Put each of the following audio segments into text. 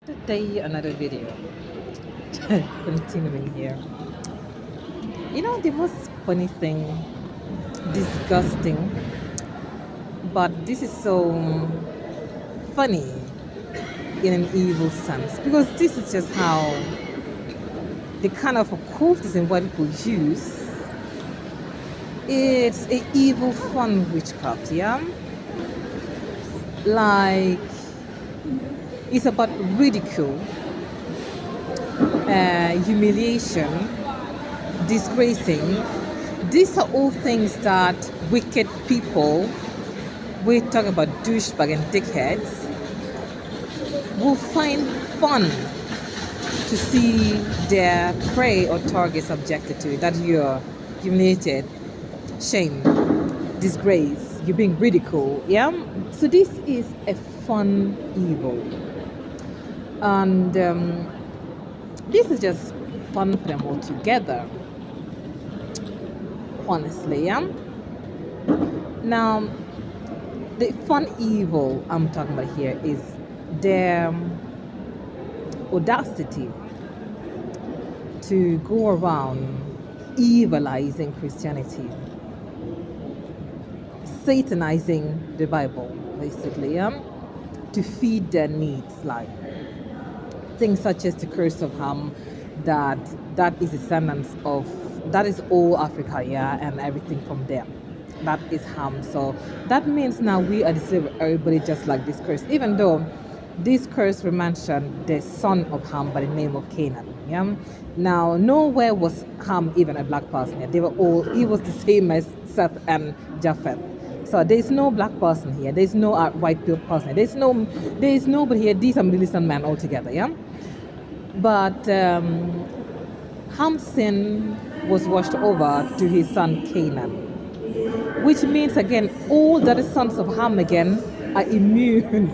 Today, another video. Continuing here. The most funny thing, disgusting, but this is so funny in an evil sense because this is just how the kind of occultism what people use. It's a evil fun witchcraft, yeah? Like, it's about ridicule, humiliation, disgracing. These are all things that wicked people, we talk about douchebag and dickheads, will find fun to see their prey or target subjected to, that you're humiliated, shame, disgrace, you're being ridiculed, yeah? So this is a fun evil. And this is just fun for them all together, honestly, yeah? Now, the fun evil I'm talking about here is their audacity to go around evilizing Christianity, satanizing the Bible, basically, yeah? To feed their needs, like things such as the curse of Ham, that is descendants of, that is all Africa, yeah, and everything from there. That is Ham. So that means now we are the slave of everybody, just like this curse, even though this curse we mentioned the son of Ham by the name of Canaan. Yeah. Now nowhere was Ham even a black person. Yeah? They were all, he was the same as Seth and Japheth. So there is no black person here. There is no white person. There is nobody here. These are Middle Eastern men altogether. Yeah. But Ham's sin was washed over to his son Canaan, which means again all the other sons of Ham again are immune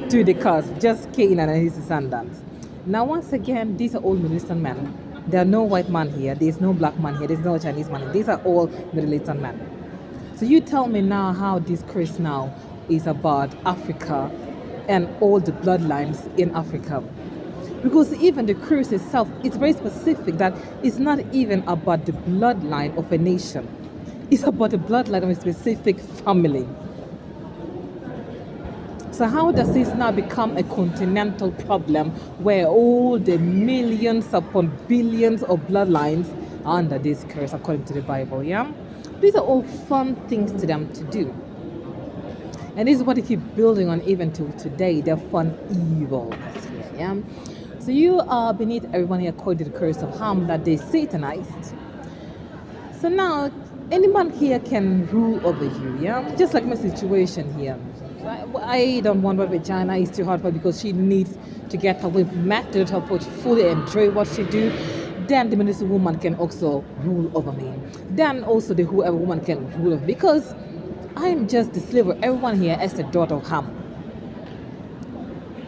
to the curse, just Canaan and his descendants. Now once again, these are all Middle Eastern men. There are no white man here, there's no black man here, there's no Chinese man here. These are all Middle Eastern men. So you tell me now how this curse now is about Africa and all the bloodlines in Africa. Because even the curse itself is very specific, that it's not even about the bloodline of a nation. It's about the bloodline of a specific family. So how does this now become a continental problem where all the millions upon billions of bloodlines are under this curse according to the Bible, yeah? These are all fun things to them to do. And this is what they keep building on even till today, their fun evil, yeah? So you are beneath everyone here according to the curse of Ham that they satanized. So now any man here can rule over you, yeah? Just like my situation here. I don't want my vagina, it's too hard for her because she needs to get her way met to her to fully enjoy what she do. Then the minister woman can also rule over me. Then also the whoever woman can rule over me, because I'm just the slave of everyone here as the daughter of Ham.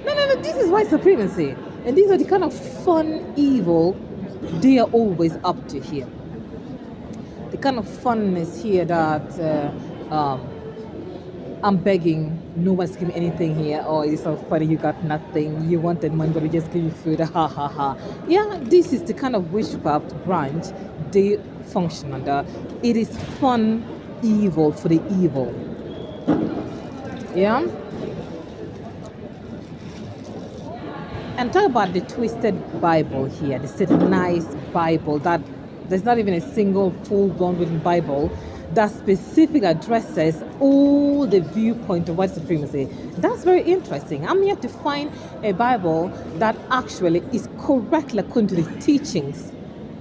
No, this is white supremacy. And these are the kind of fun evil they are always up to here. The kind of funness here that I'm begging, no one's giving anything here. Oh, it's so funny, you got nothing. You wanted money, but we just give you food. Ha ha ha. Yeah, this is the kind of witchcraft branch they function under. It is fun evil for the evil. Yeah? And talk about the twisted Bible here, the satanized Bible, that there's not even a single full-blown written Bible that specifically addresses all the viewpoint of white supremacy. That's very interesting. I'm here to find a Bible that actually is correctly according to the teachings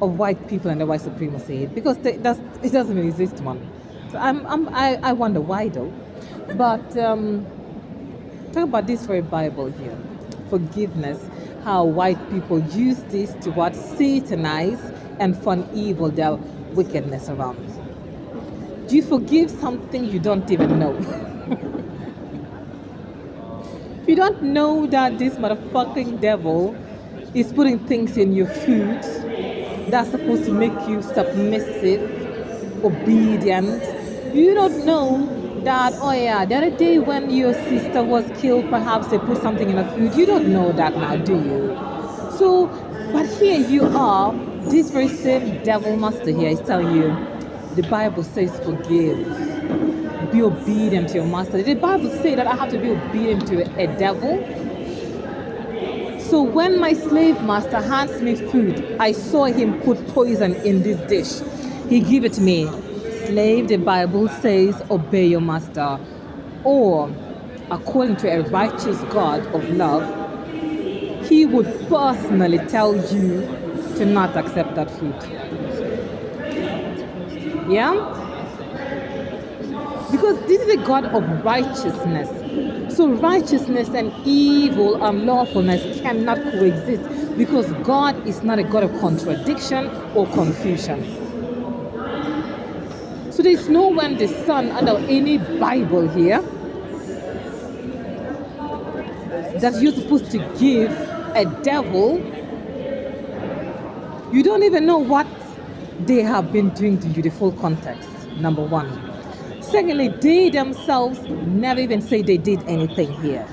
of white people and the white supremacy, because it doesn't even exist one. So I wonder why though. But talk about this very Bible here. Forgiveness, how white people use this to what? Satanize and fund evil, their wickedness around. Do you forgive something you don't even know? You don't know that this motherfucking devil is putting things in your food that's supposed to make you submissive, obedient. You don't know that, oh yeah, the other day when your sister was killed, perhaps they put something in the food. You don't know that now, do you? So, but here you are, this very same devil master here is telling you, the Bible says forgive, be obedient to your master. Did the Bible say that I have to be obedient to a devil? So when my slave master hands me food, I saw him put poison in this dish. He gave it to me. Slave, the Bible says, obey your master. Or, according to a righteous God of love, he would personally tell you to not accept that food. Yeah? Because this is a God of righteousness. So righteousness and evil and lawfulness cannot coexist because God is not a God of contradiction or confusion. So there's no one the Son under any Bible here that you're supposed to give a devil. You don't even know what they have been doing to you, the full context, number one. Secondly, they themselves never even say they did anything here.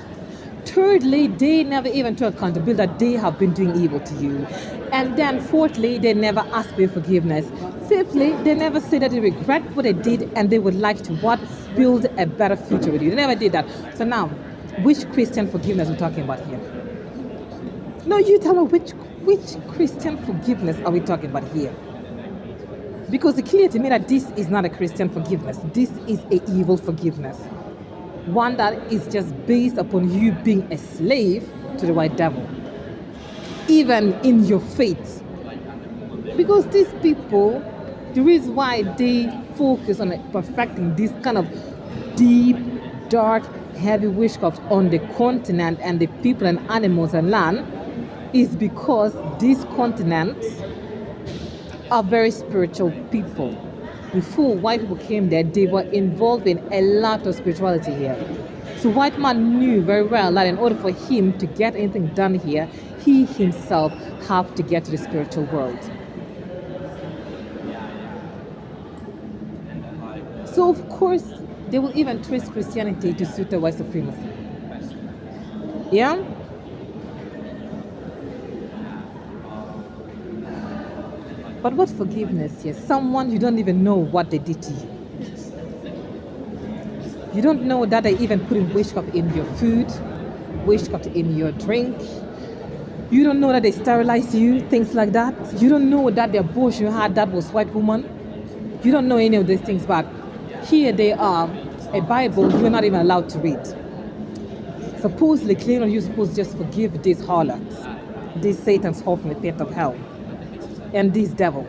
Thirdly, they never even took accountability that they have been doing evil to you. And then fourthly, they never ask for your forgiveness. Fifthly, they never say that they regret what they did and they would like to what? Build a better future with you. They never did that. So now, which Christian forgiveness are we talking about here? No, you tell me which Christian forgiveness are we talking about here? Because it's clear to me that this is not a Christian forgiveness. This is an evil forgiveness. One that is just based upon you being a slave to the white devil. Even in your faith. Because these people, the reason why they focus on perfecting this kind of deep, dark, heavy witchcraft on the continent and the people and animals and land is because these continents are very spiritual people. Before white people came there, they were involved in a lot of spirituality here. So white man knew very well that in order for him to get anything done here, he himself have to get to the spiritual world. So of course, they will even twist Christianity to suit the white supremacy. Yeah? But what forgiveness here? Someone you don't even know what they did to you. You don't know that they even put witchcraft in your food, witchcraft in your drink. You don't know that they sterilized you, things like that. You don't know that the abortion you had that was white woman. You don't know any of these things, but here they are, a Bible you're not even allowed to read. Supposedly, clearly you're supposed to just forgive these harlots, these Satan's whore from the pit of hell, and this devil,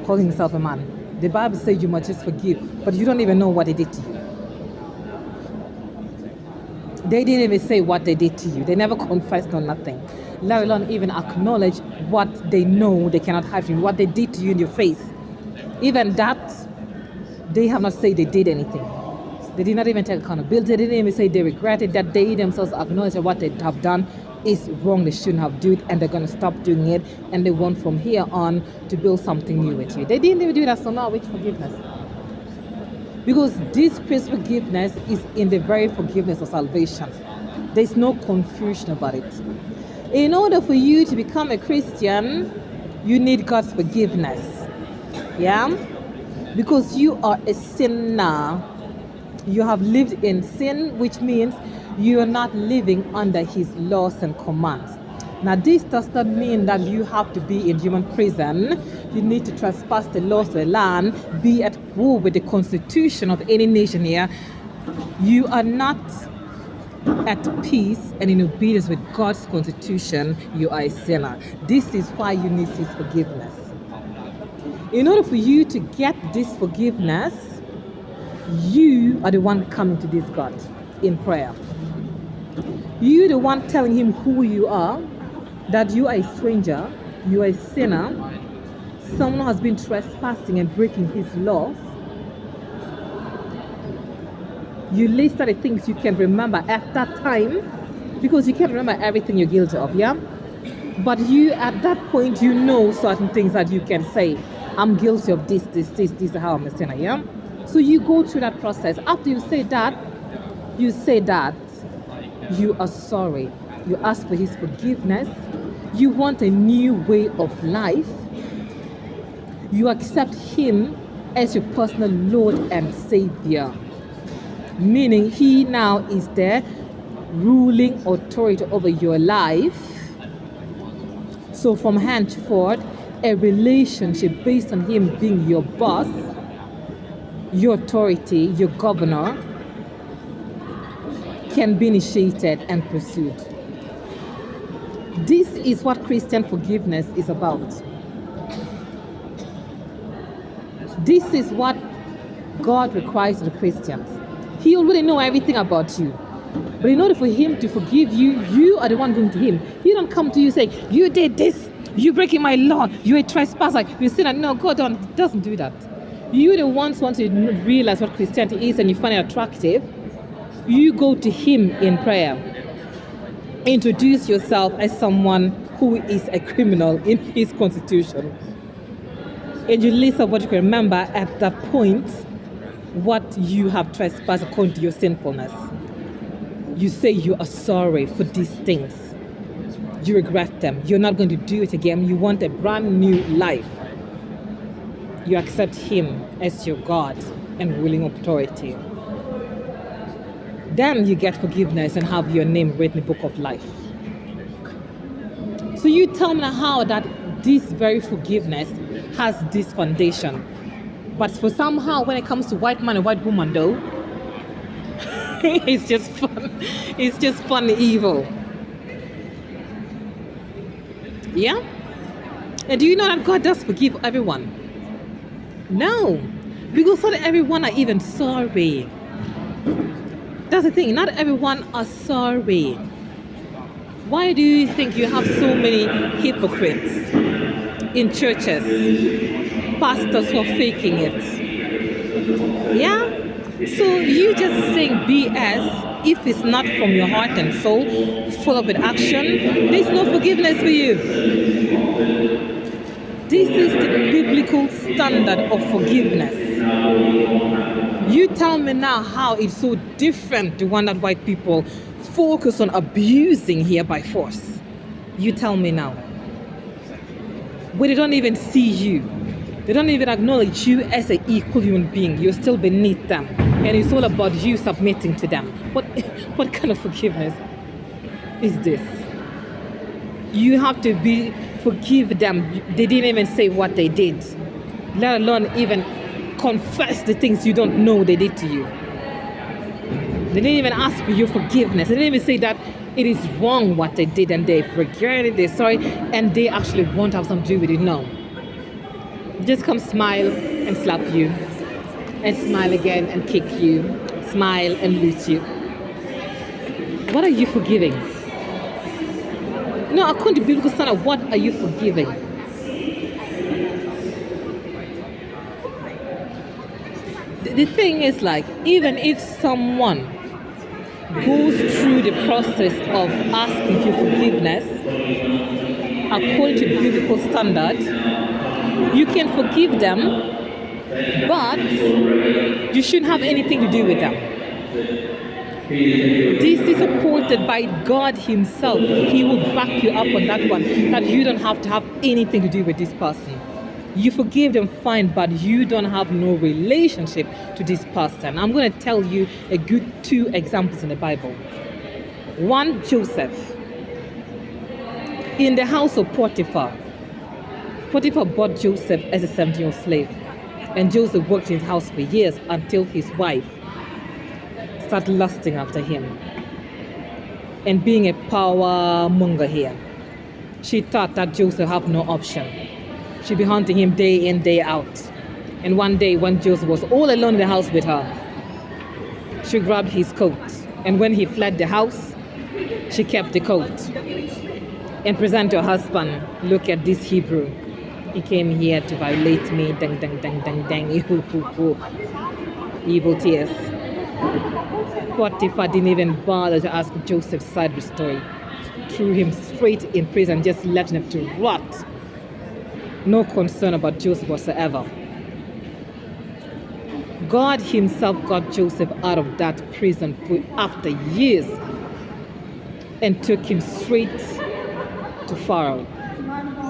calling himself a man. The Bible says you must just forgive, but you don't even know what they did to you. They didn't even say what they did to you. They never confessed on nothing, let alone even acknowledge what they know they cannot hide from you, what they did to you in your face. Even that, they have not said they did anything. They did not even take accountability. They didn't even say they regretted that they themselves acknowledge that what they have done is wrong. They shouldn't have done it, and they're going to stop doing it, and they want from here on to build something new with you. They didn't even do that, so now which forgiveness? Because this Christ's forgiveness is in the very forgiveness of salvation. There's no confusion about it. In order for you to become a Christian, you need God's forgiveness. Yeah? Because you are a sinner. You have lived in sin, which means you are not living under his laws and commands. Now, this does not mean that you have to be in human prison. You need to trespass the laws of the land, be at war with the constitution of any nation here. You are not at peace and in obedience with God's constitution. You are a sinner. This is why you need his forgiveness. In order for you to get this forgiveness, you are the one coming to this God in prayer. You're the one telling him who you are, that you are a stranger, you are a sinner, someone has been trespassing and breaking his laws. You list the things you can remember at that time, because you can't remember everything you're guilty of, yeah? But you, at that point, you know certain things that you can say, I'm guilty of this, how I'm a sinner, yeah? So you go through that process. After you say that, you are sorry. You ask for his forgiveness. You want a new way of life. You accept him as your personal Lord and Savior. Meaning he now is there ruling authority over your life. So from henceforth, a relationship based on him being your boss, your authority, your governor, can be initiated and pursued. This is what Christian forgiveness is about. This is what God requires of the Christians. He already knows everything about you. But in order for him to forgive you, you are the one going to him. He don't come to you saying, you did this, you breaking my law, you're a trespasser, you sin. No, God doesn't do that. You the ones want to realize what Christianity is and you find it attractive. You go to him in prayer. Introduce yourself as someone who is a criminal in his constitution. And you list up what you can remember at that point, what you have trespassed according to your sinfulness. You say you are sorry for these things. You regret them. You're not going to do it again. You want a brand new life. You accept him as your God and ruling authority. Then you get forgiveness and have your name written in the book of life. So you tell me how that this very forgiveness has this foundation. But for somehow when it comes to white man and white woman though, it's just fun. It's just fun evil. Yeah? And do you know that God does forgive everyone? No. Because not everyone are even sorry. That's the thing, not everyone are sorry. Why do you think you have so many hypocrites in churches? Pastors who are faking it. Yeah? So you just saying BS if it's not from your heart and soul, full of with action, there's no forgiveness for you. This is the biblical standard of forgiveness. You tell me now how it's so different, the one that white people focus on abusing here by force. You tell me now. Where they don't even see you. They don't even acknowledge you as an equal human being. You're still beneath them. And it's all about you submitting to them. What kind of forgiveness is this? You have to forgive them. They didn't even say what they did. Let alone even confess the things you don't know they did to you. They didn't even ask for your forgiveness. They didn't even say that it is wrong what they did and they regret it, they're sorry, and they actually want to have something to do with it. No. Just come smile and slap you, and smile again and kick you, smile and loot you. What are you forgiving? No, according to biblical standard, what are you forgiving? The thing is, like, even if someone goes through the process of asking for forgiveness, according to biblical standard, you can forgive them, but you shouldn't have anything to do with them. This is supported by God himself. He will back you up on that one, that you don't have to have anything to do with this person. You forgive them, fine, but you don't have no relationship to this person. I'm going to tell you a good 2 examples in the Bible. One, Joseph. In the house of Potiphar. Potiphar bought Joseph as a 17-year-old slave. And Joseph worked in his house for years until his wife started lusting after him. And being a power monger here, she thought that Joseph had no option. She'd be hunting him day in, day out. And one day when Joseph was all alone in the house with her, she grabbed his coat. And when he fled the house, she kept the coat and presented to her husband, look at this Hebrew. He came here to violate me, dang, dang, dang, dang, dang, evil tears. Potiphar didn't even bother to ask Joseph's side of the story. Threw him straight in prison, just letting him to rot. No concern about Joseph whatsoever. God himself got Joseph out of that prison after years and took him straight to Pharaoh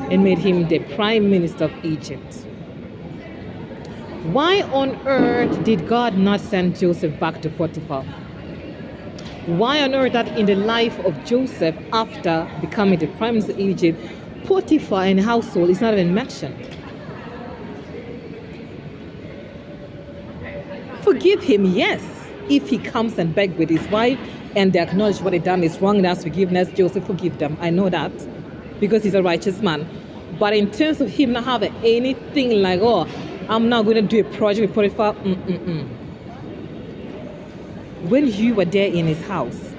and made him the prime minister of Egypt. Why on earth did God not send Joseph back to Potiphar? Why on earth that in the life of Joseph after becoming the prime minister of Egypt, Potiphar and household is not even mentioned? Forgive him, yes, if he comes and begs with his wife and they acknowledge what they done is wrong and ask forgiveness. Joseph, forgive them. I know that because he's a righteous man. But in terms of him not having anything like, oh, I'm not going to do a project with Potiphar, when you were there in his house,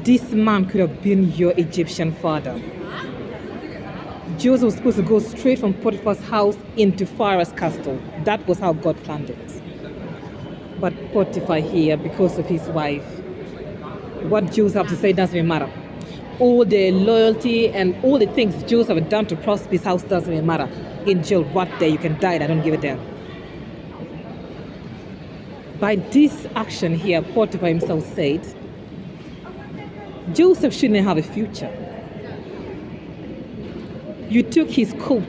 this man could have been your Egyptian father. Joseph was supposed to go straight from Potiphar's house into Pharaoh's castle. That was how God planned it. But Potiphar here, because of his wife, what Joseph have to say doesn't even matter. All the loyalty and all the things Joseph had done to prosper his house doesn't even matter. In jail, what there, you can die, I don't give a damn. By this action here, Potiphar himself said, Joseph shouldn't have a future. You took his coat.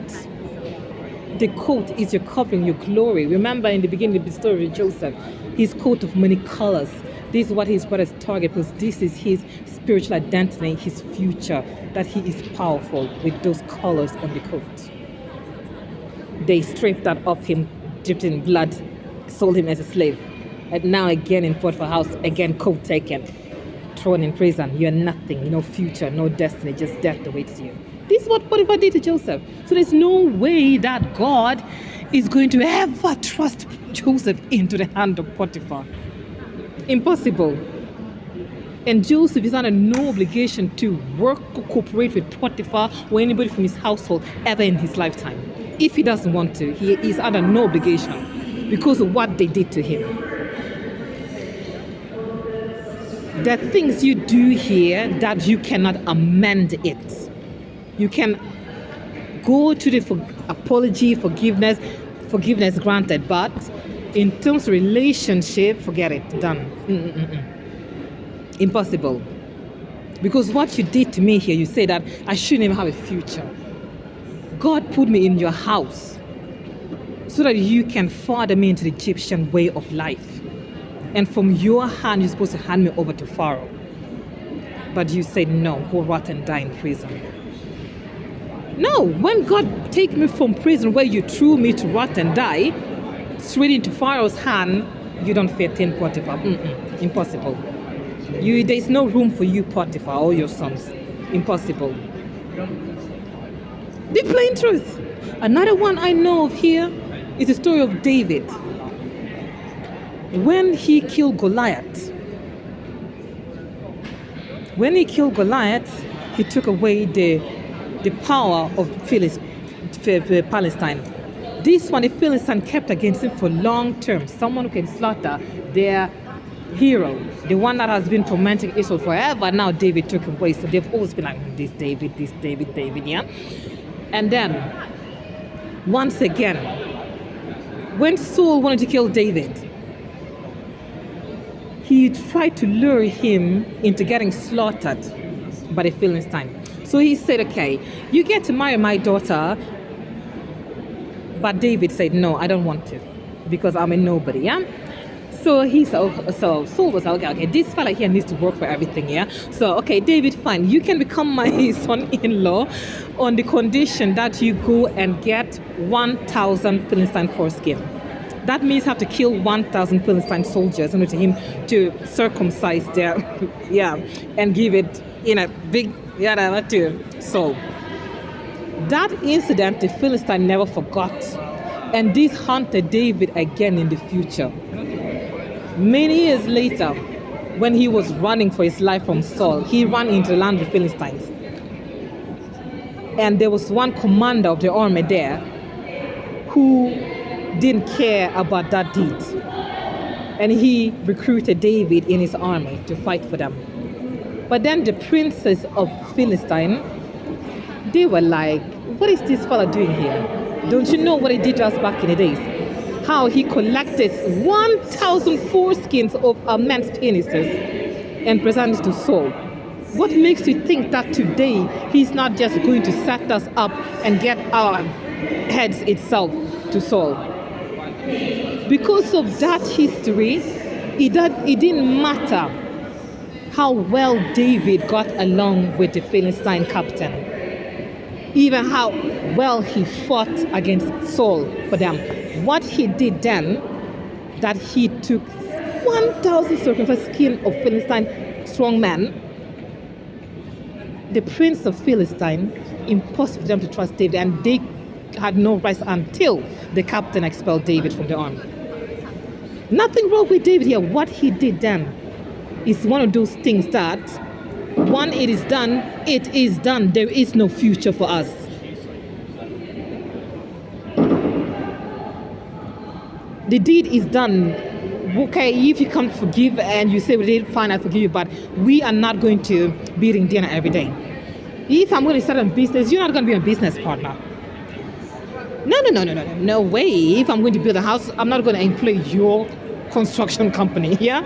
The coat is your covering, your glory. Remember in the beginning of the story of Joseph, his coat of many colors. This is what his brothers target because this is his spiritual identity, his future, that he is powerful with those colors on the coat. They stripped that off him, dipped in blood, sold him as a slave. And now again in Potiphar's house, again coat taken, thrown in prison. You're nothing, no future, no destiny, just death awaits you. This is what Potiphar did to Joseph. So there's no way that God is going to ever trust Joseph into the hand of Potiphar. Impossible. And Joseph is under no obligation to work or cooperate with Potiphar or anybody from his household ever in his lifetime. If he doesn't want to, he is under no obligation because of what they did to him. There are things you do here that you cannot amend it. You can go to the apology, forgiveness granted, but in terms of relationship, forget it, done. Impossible. Because what you did to me here, you say that I shouldn't even have a future. God put me in your house so that you can father me into the Egyptian way of life. And from your hand, you're supposed to hand me over to Pharaoh. But you said, no, go rot and die in prison. No, when God take me from prison where you threw me to rot and die, straight into Pharaoh's hand, you don't fit in Potiphar. Impossible. There's no room for you, Potiphar, or your sons. Impossible. The plain truth. Another one I know of here is the story of David. When he killed Goliath, he took away the power of Palestine. This one, the Philistines kept against him for long term. Someone who can slaughter their hero, the one that has been tormenting Israel forever. Now David took him away. So they've always been like, this David, yeah. And then, once again, when Saul wanted to kill David, he tried to lure him into getting slaughtered by the Philistines. So he said, okay, you get to marry my daughter. But David said, no, I don't want to because I'm a nobody, yeah? So Saul was like, okay, this fella here needs to work for everything, yeah? So, okay, David, fine. You can become my son-in-law on the condition that you go and get 1,000 Philistine foreskin. That means you have to kill 1,000 Philistine soldiers in order for him to circumcise their, and give it in a big, to Saul. That incident, the Philistine never forgot. And this haunted David again in the future. Many years later, when he was running for his life from Saul, he ran into the land of the Philistines. And there was one commander of the army there who didn't care about that deed. And he recruited David in his army to fight for them. But then the princes of Philistine, they were like, what is this fella doing here? Don't you know what he did to us back in the days? how he collected 1,000 foreskins of a man's penises and presented it to Saul. What makes you think that today he's not just going to set us up and get our heads itself to Saul? Because of that history, it didn't matter how well David got along with the Philistine captain, even how well he fought against Saul for them. What he did then, that he took 1,000 sacrifice skin of Philistine strong men, the prince of Philistine, impossible for them to trust David, and they had no rest until the captain expelled David from the army. Nothing wrong with David here. What he did then is one of those things that, when it is done, it is done. There is no future for us. The deed is done. Okay, if you can't forgive and you say, we did fine, I forgive you, but we are not going to be eating dinner every day. If I'm going to start a business, you're not going to be a business partner. No way. If I'm going to build a house, I'm not going to employ your construction company, yeah?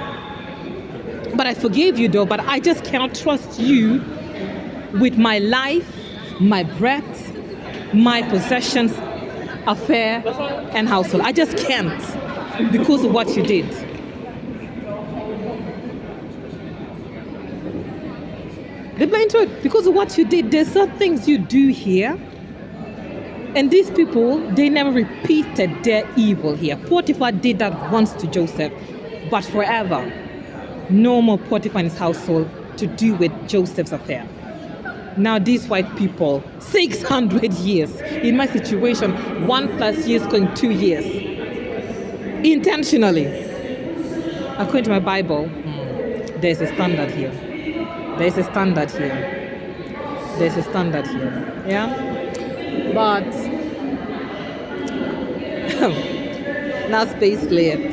But I forgave you though, but I just cannot trust you with my life, my breath, my possessions, affair, and household. I just can't because of what you did. The plain truth, because of what you did, there's some things you do here. And these people, they never repeated their evil here. Potiphar did that once to Joseph, but forever. No more Potiphar and his household to do with Joseph's affair. Now these white people, 600 years. In my situation, 1+ years going 2 years. Intentionally. According to my Bible, there's a standard here. There's a standard here. There's a standard here. Yeah? But that's basically it.